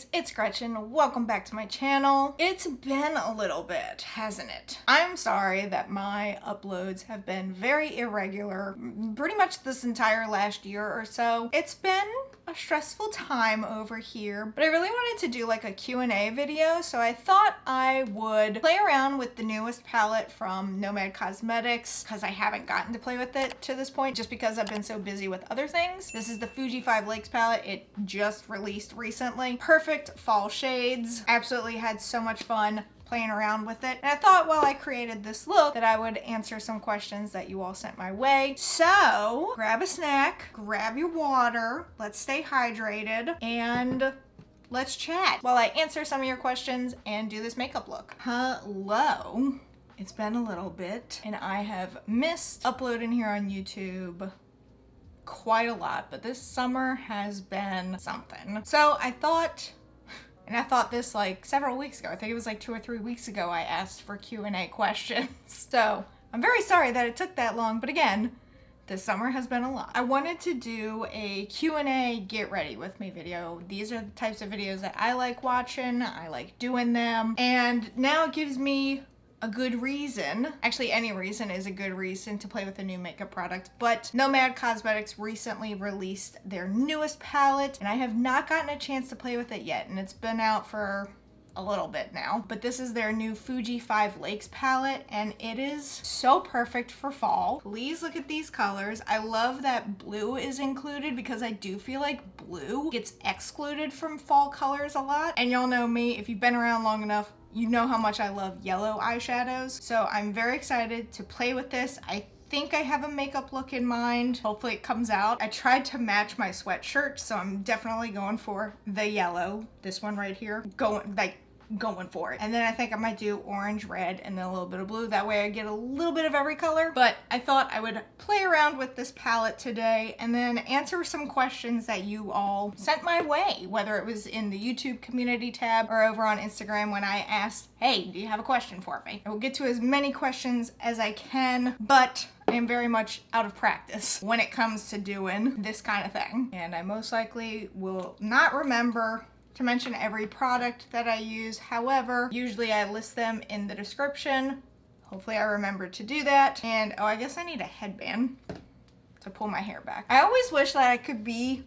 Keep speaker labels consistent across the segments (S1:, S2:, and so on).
S1: lovelies, it's Gretchen. Welcome back to my channel. It's been a little bit, hasn't it? I'm sorry that my uploads have been very irregular pretty much this entire last year or so. It's been a stressful time over here, but I really wanted to do like a Q&A video, so I thought I would play around with the newest palette from Nomad Cosmetics because I haven't gotten to play with it to this point just because I've been so busy with other things. This is the Fuji 5 Lakes palette. It just released recently. Perfect fall shades. Absolutely had so much fun playing around with it. And I thought while I created this look that I would answer some questions that you all sent my way. So grab a snack, grab your water, let's stay hydrated, and let's chat while I answer some of your questions and do this makeup look. Hello. It's been a little bit and I have missed uploading here on YouTube quite a lot, but this summer has been something. So I thought, and I thought this like several weeks ago, I think it was like 2 or 3 weeks ago, I asked for Q&A questions. So I'm very sorry that it took that long, but again, this summer has been a lot. I wanted to do a Q&A get ready with me video. These are the types of videos that I like watching, I like doing them, and now it gives me a good reason. Actually, any reason is a good reason to play with a new makeup product, but Nomad Cosmetics recently released their newest palette, and I have not gotten a chance to play with it yet, and it's been out for a little bit now. But this is their new Fuji 5 Lakes palette, and it is so perfect for fall. Please look at these colors. I love that blue is included because I do feel like blue gets excluded from fall colors a lot. And y'all know me, if you've been around long enough, you know how much I love yellow eyeshadows. So I'm very excited to play with this. I think I have a makeup look in mind. Hopefully it comes out. I tried to match my sweatshirt, so I'm definitely going for the yellow. This one right here, going for it. And then I think I might do orange, red, and then a little bit of blue. That way I get a little bit of every color. But I thought I would play around with this palette today and then answer some questions that you all sent my way, whether it was in the YouTube community tab or over on Instagram when I asked, hey, do you have a question for me? I will get to as many questions as I can, but I am very much out of practice when it comes to doing this kind of thing. And I most likely will not remember to mention every product that I use. However, usually I list them in the description. Hopefully I remember to do that. And oh, I guess I need a headband to pull my hair back. I always wish that I could be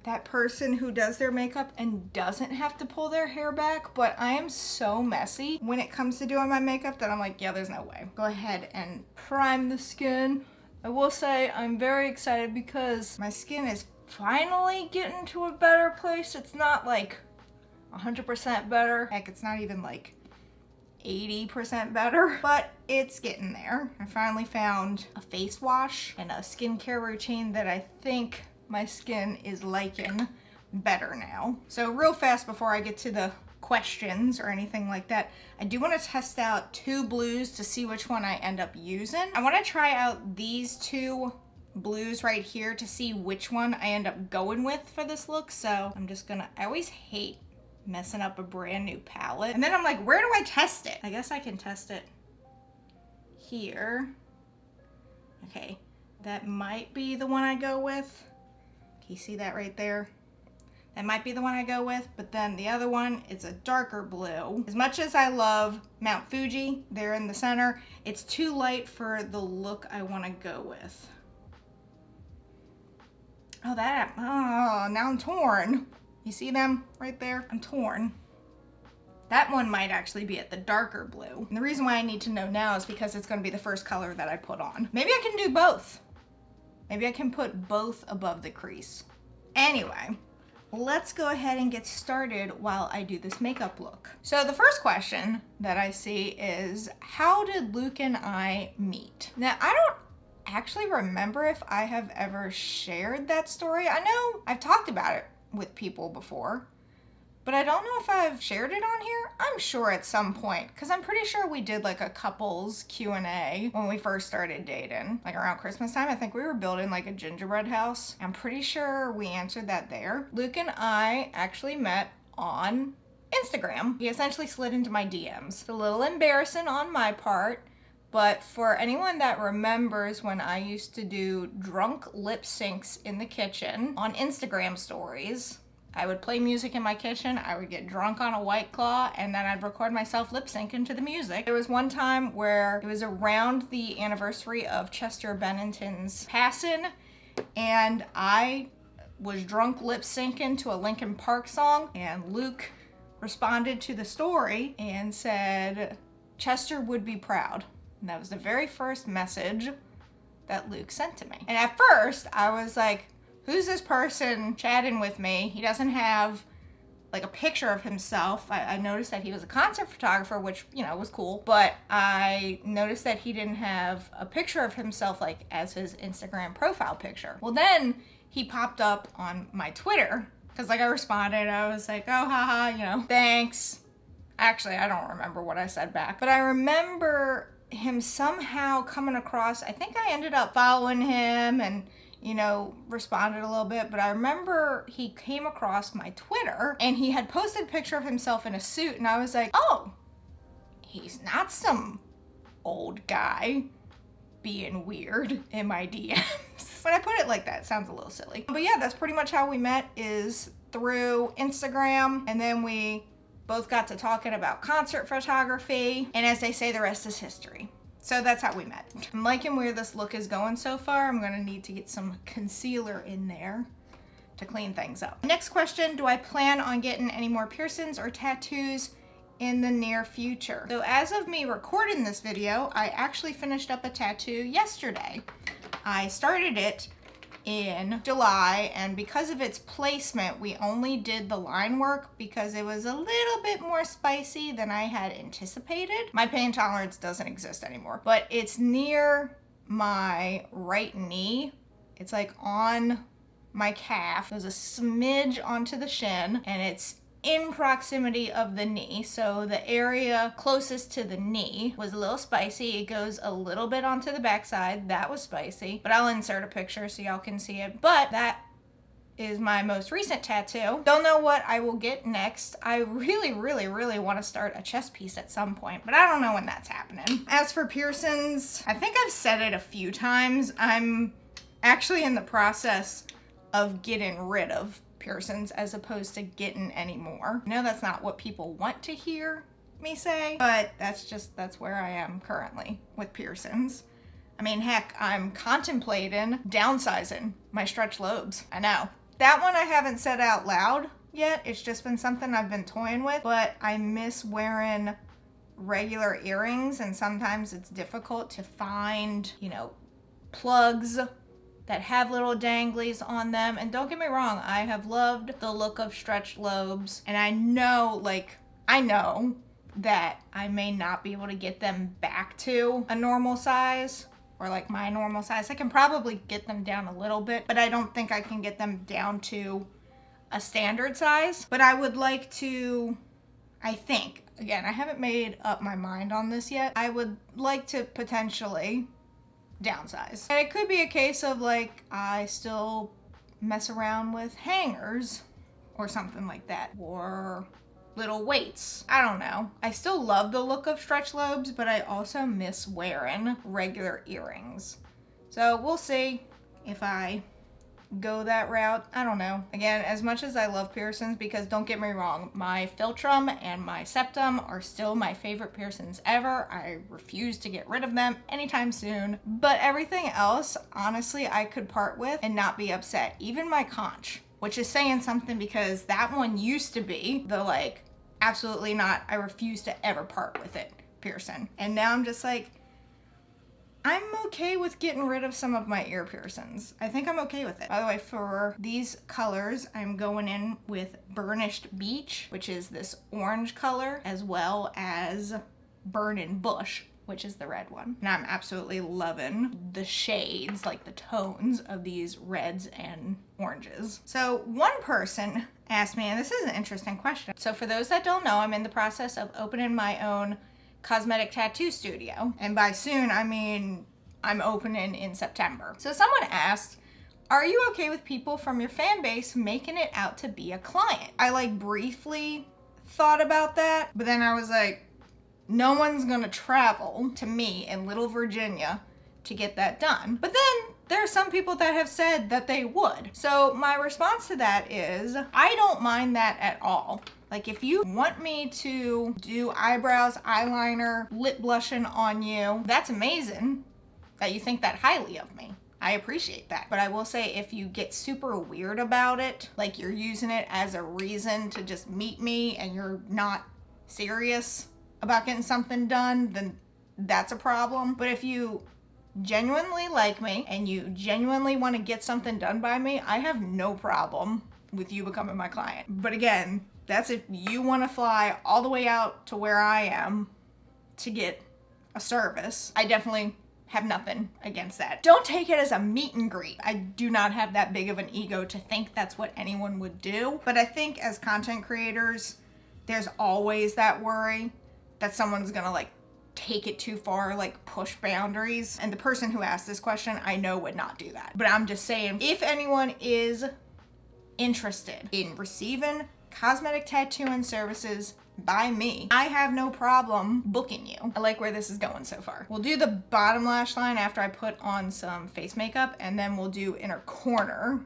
S1: that person who does their makeup and doesn't have to pull their hair back, but I am so messy when it comes to doing my makeup that I'm like, yeah, there's no way. Go ahead and prime the skin. I will say I'm very excited because my skin is finally getting to a better place. It's not like 100% better. Heck, it's not even like 80% better, but it's getting there. I finally found a face wash and a skincare routine that I think my skin is liking better now. So real fast before I get to the questions or anything like that, I do want to test out 2 blues to see which one I end up using. I want to try out these 2 blues right here to see which one I end up going with for this look. So I'm just gonna, I always hate messing up a brand new palette. And then I'm like, where do I test it? I guess I can test it here. Okay, that might be the one I go with. Can you see that right there? That might be the one I go with, but then the other one is a darker blue. As much as I love Mount Fuji, there in the center, it's too light for the look I want to go with. Oh, now I'm torn. You see them right there? I'm torn. That one might actually be at the darker blue. And the reason why I need to know now is because it's gonna be the first color that I put on. Maybe I can do both. Maybe I can put both above the crease. Anyway, let's go ahead and get started while I do this makeup look. So the first question that I see is, how did Luke and I meet? Now, I don't actually remember if I have ever shared that story. I know I've talked about it with people before, but I don't know if I've shared it on here. I'm sure at some point, because I'm pretty sure we did like a couples Q&A when we first started dating, like around Christmas time. I think we were building like a gingerbread house. I'm pretty sure we answered that there. Luke and I actually met on Instagram. He essentially slid into my DMs. It's a little embarrassing on my part, but for anyone that remembers when I used to do drunk lip syncs in the kitchen on Instagram stories, I would play music in my kitchen, I would get drunk on a White Claw, and then I'd record myself lip syncing to the music. There was one time where it was around the anniversary of Chester Bennington's passing, and I was drunk lip syncing to a Linkin Park song, and Luke responded to the story and said, "Chester would be proud." And that was the very first message that Luke sent to me. And at first I was like, who's this person chatting with me? He doesn't have like a picture of himself. I noticed that he was a concert photographer, which, you know, was cool. But I noticed that he didn't have a picture of himself like as his Instagram profile picture. Well, then he popped up on my Twitter because like I responded. I was like, oh, haha, you know, thanks. Actually, I don't remember what I said back, but I remember him somehow coming across. I think I ended up following him and, you know, responded a little bit, but I remember he came across my Twitter and he had posted a picture of himself in a suit, and I was like, oh, he's not some old guy being weird in my DMs. When I put it like that, it sounds a little silly. But yeah, that's pretty much how we met, is through Instagram, and then we both got to talking about concert photography, and as they say, the rest is history. So that's how we met. I'm liking where this look is going so far. I'm gonna need to get some concealer in there to clean things up. Next question, do I plan on getting any more piercings or tattoos in the near future? So as of me recording this video, I actually finished up a tattoo yesterday. I started it in July, and because of its placement, we only did the line work because it was a little bit more spicy than I had anticipated. My pain tolerance doesn't exist anymore, but it's near my right knee. It's like on my calf. There's a smidge onto the shin, and it's in proximity of the knee, so the area closest to the knee was a little spicy. It goes a little bit onto the backside. That was spicy, but I'll insert a picture so y'all can see it. But that is my most recent tattoo. Don't know what I will get next. I really want to start a chest piece at some point, but I don't know when that's happening. As for piercings, I think I've said it a few times. I'm actually in the process of getting rid of piercings as opposed to getting any more. I know that's not what people want to hear me say, but that's where I am currently with piercings. I mean, heck, I'm contemplating downsizing my stretch lobes. I know. That one I haven't said out loud yet. It's just been something I've been toying with, but I miss wearing regular earrings, and sometimes it's difficult to find, you know, plugs that have little danglies on them. And don't get me wrong, I have loved the look of stretched lobes, and I know that I may not be able to get them back to a normal size, or like my normal size. I can probably get them down a little bit, but I don't think I can get them down to a standard size. But I would like to, I think, again, I haven't made up my mind on this yet, I would like to potentially downsize. And it could be a case of like I still mess around with hangers or something like that, or little weights. I don't know. I still love the look of stretch lobes, but I also miss wearing regular earrings. So we'll see if I go that route. I don't know. Again, as much as I love piercings, because don't get me wrong, my philtrum and my septum are still my favorite piercings ever. I refuse to get rid of them anytime soon. But everything else, honestly, I could part with and not be upset. Even my conch, which is saying something because that one used to be the like, absolutely not, I refuse to ever part with it piercing. And now I'm just like, I'm okay with getting rid of some of my ear piercings. I think I'm okay with it. By the way, for these colors, I'm going in with Burnished Beach, which is this orange color, as well as Burnin' Bush, which is the red one. And I'm absolutely loving the shades, like the tones of these reds and oranges. So one person asked me, and this is an interesting question. So for those that don't know, I'm in the process of opening my own cosmetic tattoo studio, and by soon I mean I'm opening in September. So someone asked, are you okay with people from your fan base making it out to be a client? I like briefly thought about that, but then I was like, no one's gonna travel to me in Little Virginia to get that done. But then there are some people that have said that they would. So my response to that is, I don't mind that at all. Like, if you want me to do eyebrows, eyeliner, lip blushing on you, that's amazing that you think that highly of me. I appreciate that. But I will say, if you get super weird about it, like you're using it as a reason to just meet me and you're not serious about getting something done, then that's a problem. But if you genuinely like me and you genuinely want to get something done by me, I have no problem with you becoming my client. But again, that's if you want to fly all the way out to where I am to get a service. I definitely have nothing against that. Don't take it as a meet and greet. I do not have that big of an ego to think that's what anyone would do. But I think as content creators, there's always that worry that someone's gonna like take it too far, like push boundaries. And the person who asked this question, I know would not do that. But I'm just saying, if anyone is interested in receiving cosmetic tattooing services by me, I have no problem booking you. I like where this is going so far. We'll do the bottom lash line after I put on some face makeup, and then we'll do inner corner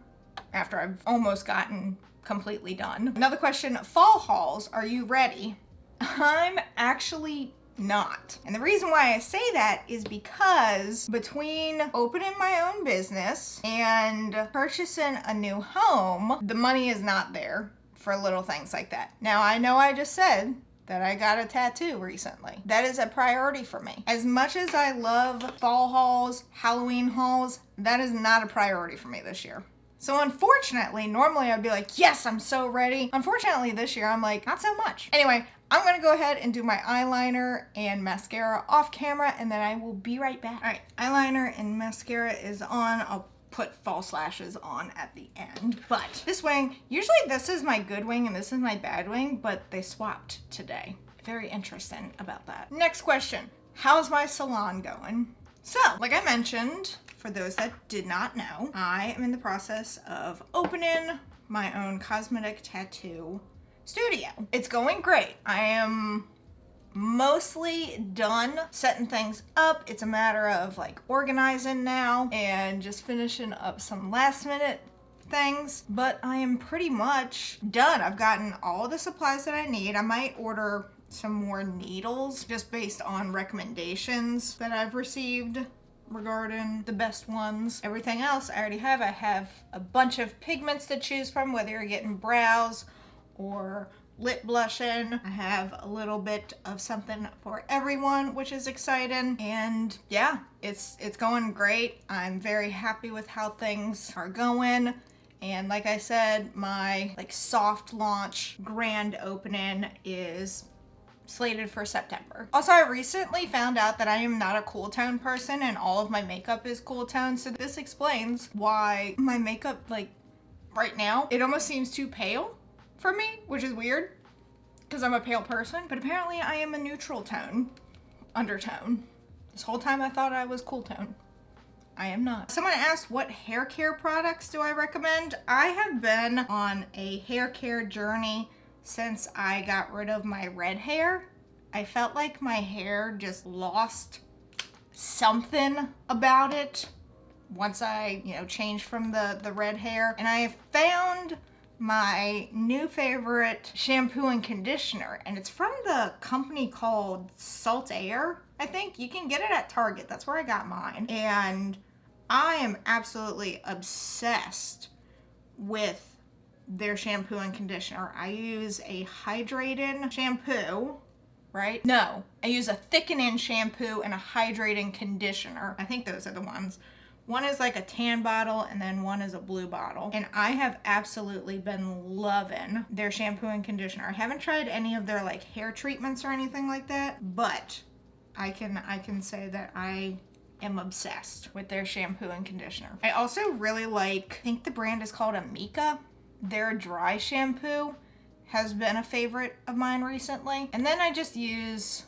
S1: after I've almost gotten completely done. Another question, fall hauls, are you ready? I'm actually not. And the reason why I say that is because between opening my own business and purchasing a new home, the money is not there for little things like that. Now, I know I just said that I got a tattoo recently. That is a priority for me. As much as I love fall hauls, Halloween hauls, that is not a priority for me this year. So unfortunately, normally I'd be like, yes, I'm so ready. Unfortunately, this year I'm like, not so much. Anyway, I'm gonna go ahead and do my eyeliner and mascara off camera, and then I will be right back. All right, eyeliner and mascara is on. I'll put false lashes on at the end. But this wing, usually this is my good wing and this is my bad wing, but they swapped today. Very interesting about that. Next question, how's my salon going? So, like I mentioned, for those that did not know, I am in the process of opening my own cosmetic tattoo studio. It's going great. I am mostly done setting things up. It's a matter of like organizing now and just finishing up some last minute things, but I am pretty much done. I've gotten all the supplies that I need. I might order some more needles just based on recommendations that I've received regarding the best ones. Everything else I already have. I have a bunch of pigments to choose from, whether you're getting brows or lip blushing. I have a little bit of something for everyone, which is exciting. And yeah, it's going great. I'm very happy with how things are going. And like I said, my like soft launch grand opening is slated for September. Also, I recently found out that I am not a cool tone person and all of my makeup is cool tone. So this explains why my makeup, like right now, it almost seems too pale for me, which is weird because I'm a pale person, but apparently I am a neutral tone, undertone. This whole time I thought I was cool tone. I am not. Someone asked, what hair care products do I recommend? I have been on a hair care journey since I got rid of my red hair. I felt like my hair just lost something about it once I, changed from the red hair. And I found my new favorite shampoo and conditioner, and it's from the company called Salt Air. I think you can get it at Target. That's where I got mine. And I am absolutely obsessed with their shampoo and conditioner. I use a hydrating shampoo, right? No, I use a thickening shampoo and a hydrating conditioner. I think those are the ones. One is like a tan bottle and then one is a blue bottle. And I have absolutely been loving their shampoo and conditioner. I haven't tried any of their like hair treatments or anything like that, but I can say that I am obsessed with their shampoo and conditioner. I also really like, I think the brand is called Amika. Their dry shampoo has been a favorite of mine recently. And then I just use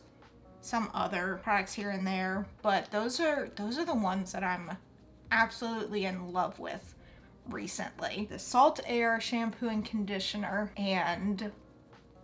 S1: some other products here and there, but those are the ones that I'm absolutely in love with recently. The Salt Air shampoo and conditioner and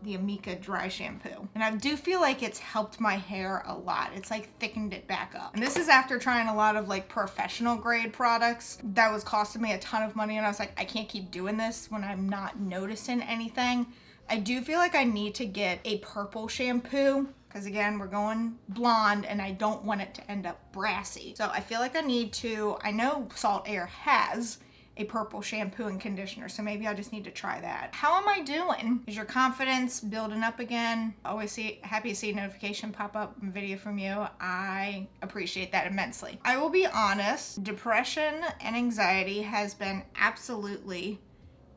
S1: the Amika dry shampoo. And I do feel like it's helped my hair a lot. It's like thickened it back up. And this is after trying a lot of like professional grade products that was costing me a ton of money. And I was like, I can't keep doing this when I'm not noticing anything. I do feel like I need to get a purple shampoo because again, we're going blonde and I don't want it to end up brassy. So I feel like I need to, I know Salt Air has a purple shampoo and conditioner, so maybe I just need to try that. How am I doing? Is your confidence building up again? Always happy to see a notification pop up video from you. I appreciate that immensely. I will be honest, depression and anxiety has been absolutely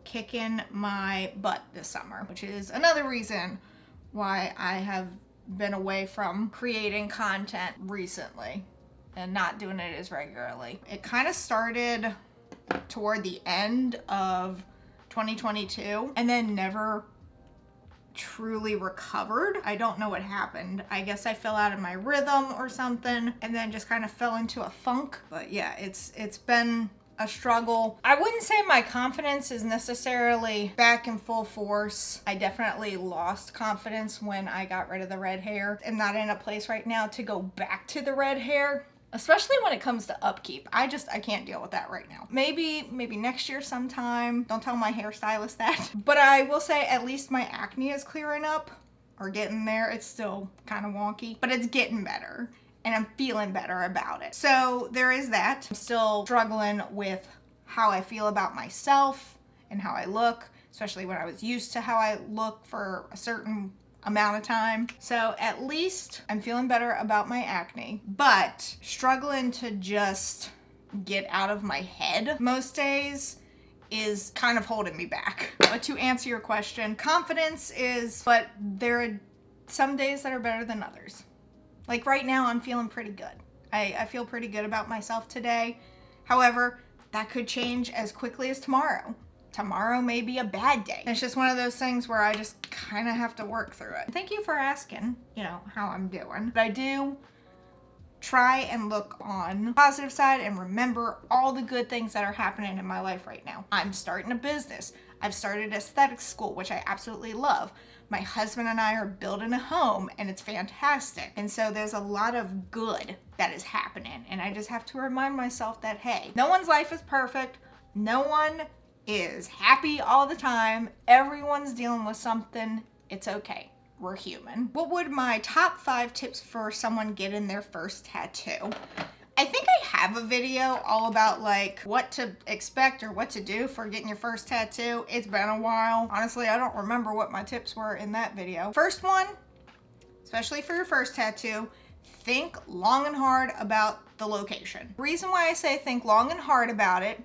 S1: kicking my butt this summer, which is another reason why I have been away from creating content recently and not doing it as regularly. It kind of started toward the end of 2022 and then never truly recovered. I don't know what happened. I guess I fell out of my rhythm or something and then just kind of fell into a funk. But yeah, it's been a struggle. I wouldn't say my confidence is necessarily back in full force. I definitely lost confidence when I got rid of the red hair. I'm not in a place right now to go back to the red hair, especially when it comes to upkeep. I can't deal with that right now. Maybe next year sometime. Don't tell my hairstylist that. But I will say at least my acne is clearing up or getting there. It's still kind of wonky, but it's getting better and I'm feeling better about it. So there is that. I'm still struggling with how I feel about myself and how I look, especially when I was used to how I look for a certain amount of time. So at least I'm feeling better about my acne, but struggling to just get out of my head most days is kind of holding me back. But to answer your question, confidence is, but there are some days that are better than others. Like right now, I'm feeling pretty good. I feel pretty good about myself today. However, that could change as quickly as tomorrow. Tomorrow may be a bad day. It's just one of those things where I just kind of have to work through it. Thank you for asking, how I'm doing. But I do try and look on the positive side and remember all the good things that are happening in my life right now. I'm starting a business. I've started aesthetics school, which I absolutely love. My husband and I are building a home and it's fantastic. And so there's a lot of good that is happening. And I just have to remind myself that, hey, no one's life is perfect. No one is happy all the time. Everyone's dealing with something. It's okay. We're human. What would my top 5 tips for someone getting their first tattoo? I think I have a video all about like what to expect or what to do for getting your first tattoo. It's been a while. Honestly, I don't remember what my tips were in that video. First one, especially for your first tattoo, think long and hard about the location. The reason why I say think long and hard about it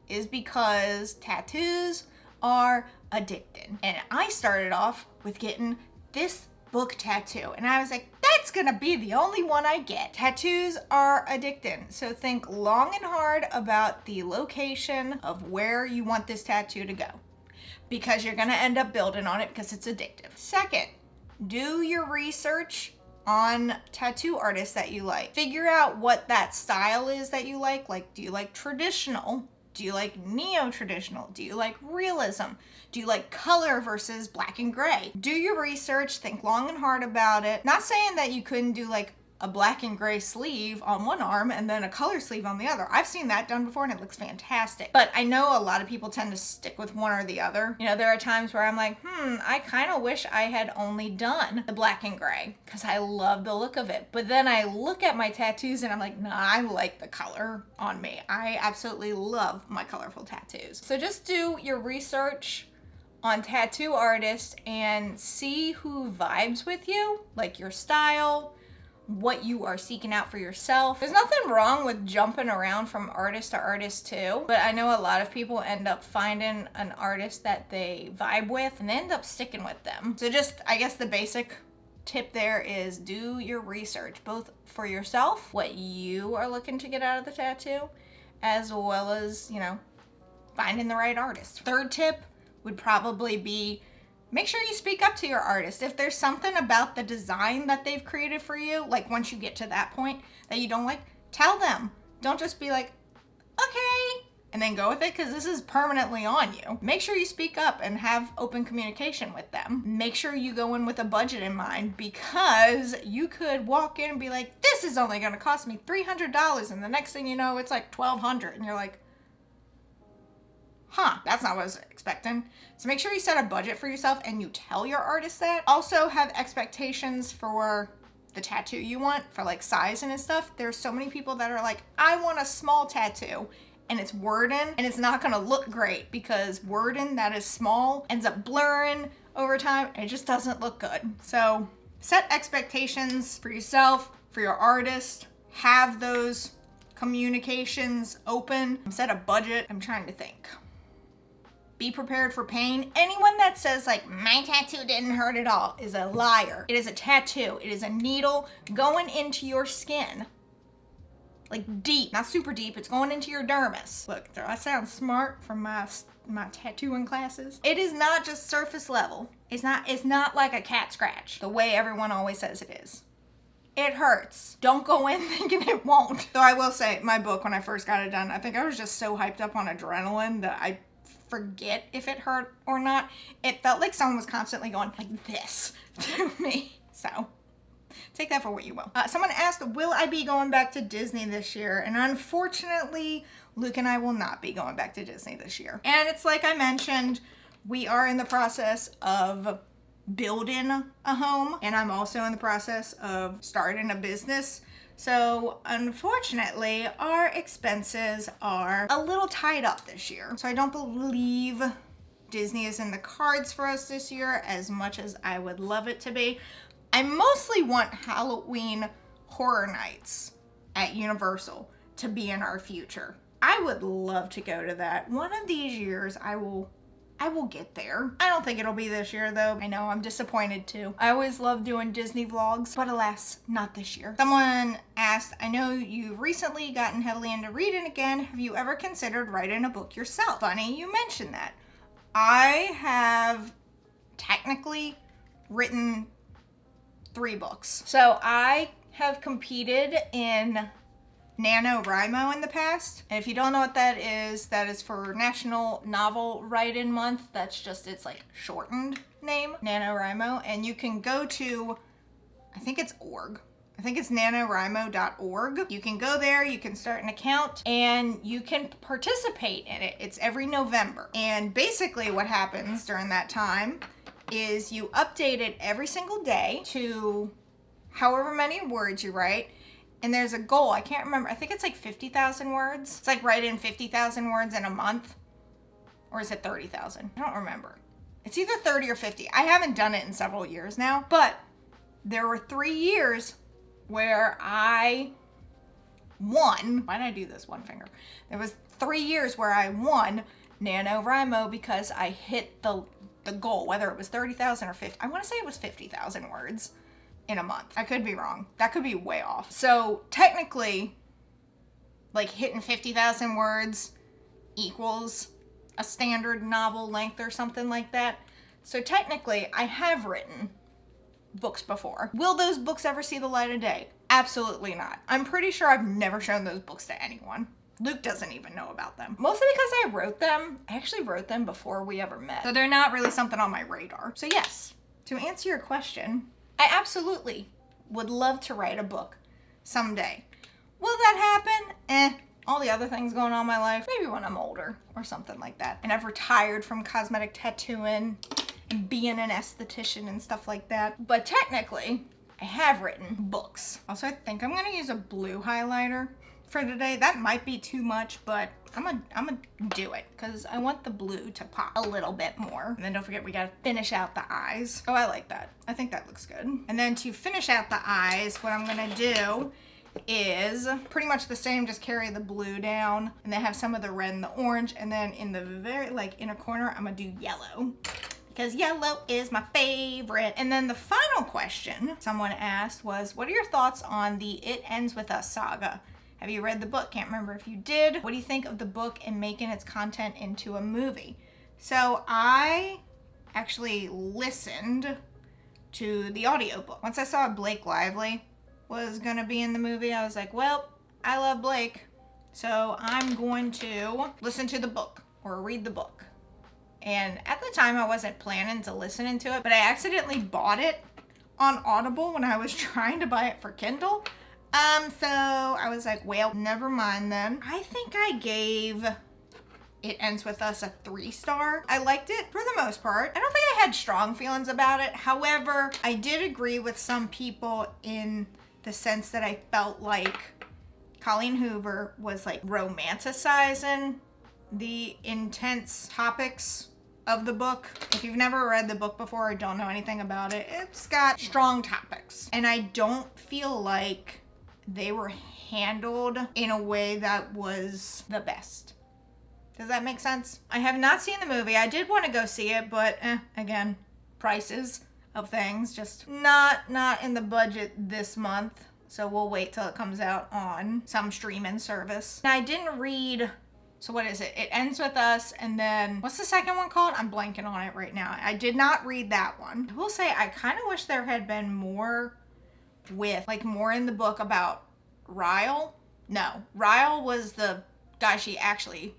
S1: is because tattoos are addicting. And I started off with getting this book tattoo and I was like, that's gonna be the only one I get. Tattoos are addicting. So think long and hard about the location of where you want this tattoo to go because you're gonna end up building on it because it's addictive. Second, do your research on tattoo artists that you like. Figure out what that style is that you like. Like, do you like traditional? Do you like neo-traditional? Do you like realism? Do you like color versus black and gray? Do your research, think long and hard about it. Not saying that you couldn't do like a black and gray sleeve on one arm and then a color sleeve on the other. I've seen that done before and it looks fantastic. But I know a lot of people tend to stick with one or the other. There are times where I'm like, I kind of wish I had only done the black and gray because I love the look of it. But then I look at my tattoos and I'm like, nah, I like the color on me. I absolutely love my colorful tattoos. So just do your research on tattoo artists and see who vibes with you, like your style, what you are seeking out for yourself. There's nothing wrong with jumping around from artist to artist too, but I know a lot of people end up finding an artist that they vibe with and they end up sticking with them. So just, I guess the basic tip there is do your research, both for yourself, what you are looking to get out of the tattoo, as well as, finding the right artist. Third tip would probably be make sure you speak up to your artist. If there's something about the design that they've created for you, like once you get to that point that you don't like, tell them. Don't just be like, okay, and then go with it, because this is permanently on you. Make sure you speak up and have open communication with them. Make sure you go in with a budget in mind, because you could walk in and be like, this is only going to cost me $300, and the next thing you know, it's like $1,200, and you're like, huh, that's not what I was expecting. So make sure you set a budget for yourself and you tell your artist that. Also have expectations for the tattoo you want, for like size and stuff. There's so many people that are like, I want a small tattoo, and it's wording, and it's not gonna look great because wording that is small ends up blurring over time, and it just doesn't look good. So set expectations for yourself, for your artist, have those communications open, set a budget. I'm trying to think. Be prepared for pain. Anyone that says like, my tattoo didn't hurt at all is a liar. It is a tattoo. It is a needle going into your skin. Like deep, not super deep, it's going into your dermis. Look, I sound smart from my tattooing classes. It is not just surface level. It's not like a cat scratch, the way everyone always says it is. It hurts. Don't go in thinking it won't. So I will say, my book, when I first got it done, I think I was just so hyped up on adrenaline that I forget if it hurt or not. It felt like someone was constantly going like this to me. So take that for what you will. Someone asked, will I be going back to Disney this year? And unfortunately, Luke and I will not be going back to Disney this year. And it's like I mentioned, we are in the process of building a home, and I'm also in the process of starting a business. So unfortunately, our expenses are a little tied up this year. So I don't believe Disney is in the cards for us this year as much as I would love it to be. I mostly want Halloween Horror Nights at Universal to be in our future. I would love to go to that. One of these years I will get there. I don't think it'll be this year though. I know, I'm disappointed too. I always love doing Disney vlogs, but alas, not this year. Someone asked, I know you've recently gotten heavily into reading again. Have you ever considered writing a book yourself? Funny you mentioned that. I have technically written 3 books. So I have competed in NaNoWriMo in the past. And if you don't know what that is for National Novel Write-In Month. That's just its like shortened name, NaNoWriMo. And you can go to, I think it's org. I think it's nanowrimo.org. You can go there, you can start an account, and you can participate in it. It's every November. And basically what happens during that time is you update it every single day to however many words you write. And there's a goal, I can't remember, I think it's like 50,000 words. It's like write in 50,000 words in a month. Or is it 30,000? I don't remember. It's either 30 or 50. I haven't done it in several years now, but there were 3 years where I won. Why did I do this one finger? There was 3 years where I won NaNoWriMo because I hit the goal, whether it was 30,000 or 50. I want to say it was 50,000 words in a month. I could be wrong. That could be way off. So technically, like hitting 50,000 words equals a standard novel length or something like that. So technically, I have written books before. Will those books ever see the light of day? Absolutely not. I'm pretty sure I've never shown those books to anyone. Luke doesn't even know about them. Mostly because I wrote them. I actually wrote them before we ever met. So they're not really something on my radar. So yes, to answer your question, I absolutely would love to write a book someday. Will that happen? All the other things going on in my life, maybe when I'm older or something like that. And I've retired from cosmetic tattooing and being an esthetician and stuff like that. But technically, I have written books. Also, I think I'm gonna use a blue highlighter for today. That might be too much, but I'm gonna do it because I want the blue to pop a little bit more. And then don't forget, we gotta finish out the eyes. Oh, I like that. I think that looks good. And then to finish out the eyes, what I'm gonna do is pretty much the same, just carry the blue down and then have some of the red and the orange. And then in the very like inner corner, I'm gonna do yellow, because yellow is my favorite. And then the final question someone asked was, what are your thoughts on the It Ends With Us saga? Have you read the book? Can't remember if you did. What do you think of the book and making its content into a movie? So I actually listened to the audiobook. Once I saw Blake Lively was gonna be in the movie, I was like, well, I love Blake. So I'm going to listen to the book or read the book. And at the time I wasn't planning to listen to it, but I accidentally bought it on Audible when I was trying to buy it for Kindle. So I was like, well, never mind then. I think I gave It Ends With Us a 3-star. I liked it for the most part. I don't think I had strong feelings about it. However, I did agree with some people in the sense that I felt like Colleen Hoover was like romanticizing the intense topics of the book. If you've never read the book before or don't know anything about it, it's got strong topics. And I don't feel like they were handled in a way that was the best. Does that make sense? I have not seen the movie. I did want to go see it, but again, prices of things, just not in the budget this month. So we'll wait till it comes out on some streaming service. Now I didn't read, so what is it? It Ends With Us, and then what's the second one called? I'm blanking on it right now. I did not read that one. I will say I kind of wish there had been more more in the book about Ryle. No, Ryle was the guy she actually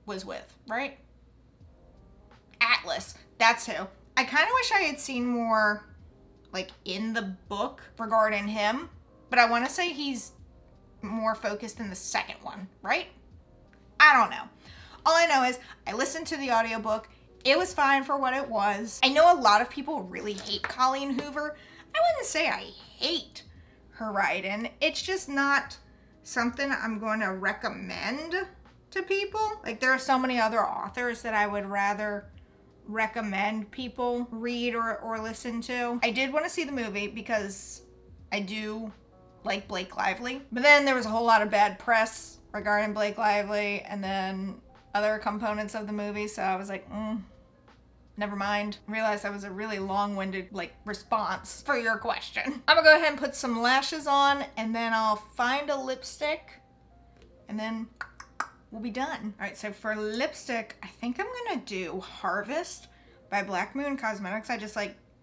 S1: was with, right? Atlas, that's who. I kind of wish I had seen more like in the book regarding him, but I want to say he's more focused in the second one, right? I don't know. All I know is I listened to the audiobook. It was fine for what it was. I know a lot of people really hate Colleen Hoover. I wouldn't say I hate her writing. It's just not something I'm going to recommend to people. Like, there are so many other authors that I would rather recommend people read or listen to. I did want to see the movie because I do like Blake Lively, but then there was a whole lot of bad press regarding Blake Lively and then other components of the movie, so I was like, never mind. Realized that was a really long-winded response for your question. I'm gonna go ahead and put some lashes on, and then I'll find a lipstick, and then we'll be done. All right, so for lipstick, I think I'm gonna do Harvest by Black Moon Cosmetics. I just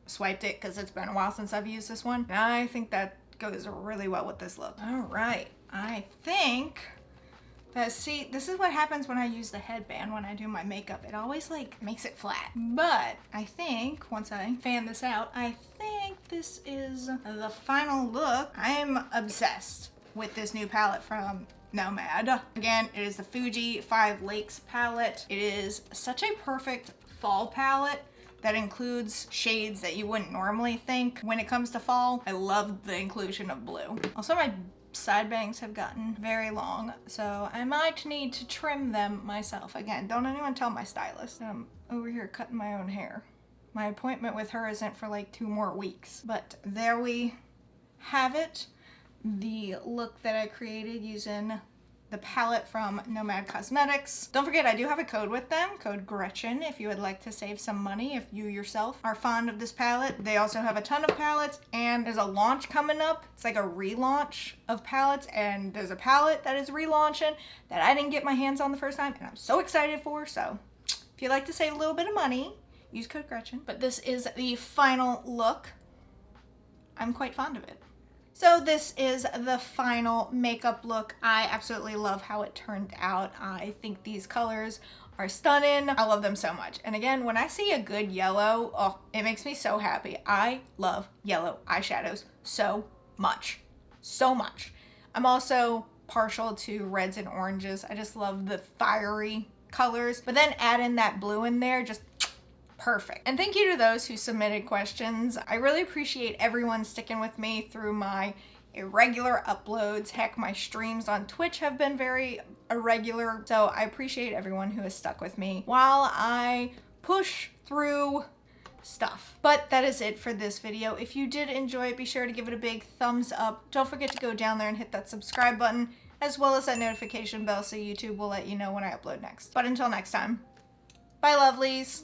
S1: swiped it because it's been a while since I've used this one. And I think that goes really well with this look. All right, I think that, see, this is what happens when I use the headband when I do my makeup. It always makes it flat. But I think once I fan this out, I think this is the final look. I am obsessed with this new palette from Nomad. Again, it is the Fuji 5 Lakes palette. It is such a perfect fall palette that includes shades that you wouldn't normally think when it comes to fall. I love the inclusion of blue. Also, my side bangs have gotten very long, so I might need to trim them myself. Again, don't anyone tell my stylist. I'm over here cutting my own hair. My appointment with her isn't for 2 more weeks. But there we have it. The look that I created using the palette from Nomad Cosmetics. Don't forget, I do have a code with them, code Gretchen, if you would like to save some money if you yourself are fond of this palette. They also have a ton of palettes, and there's a launch coming up. It's like a relaunch of palettes, and there's a palette that is relaunching that I didn't get my hands on the first time, and I'm so excited for. So if you'd like to save a little bit of money, use code Gretchen. But this is the final look. I'm quite fond of it. So this is the final makeup look. I absolutely love how it turned out. I think these colors are stunning. I love them so much. And again, when I see a good yellow, oh, it makes me so happy. I love yellow eyeshadows so much. So much. I'm also partial to reds and oranges. I just love the fiery colors. But then add in that blue in there, just perfect. And thank you to those who submitted questions. I really appreciate everyone sticking with me through my irregular uploads. Heck, my streams on Twitch have been very irregular. So I appreciate everyone who has stuck with me while I push through stuff. But that is it for this video. If you did enjoy it, be sure to give it a big thumbs up. Don't forget to go down there and hit that subscribe button, as well as that notification bell so YouTube will let you know when I upload next. But until next time, bye lovelies.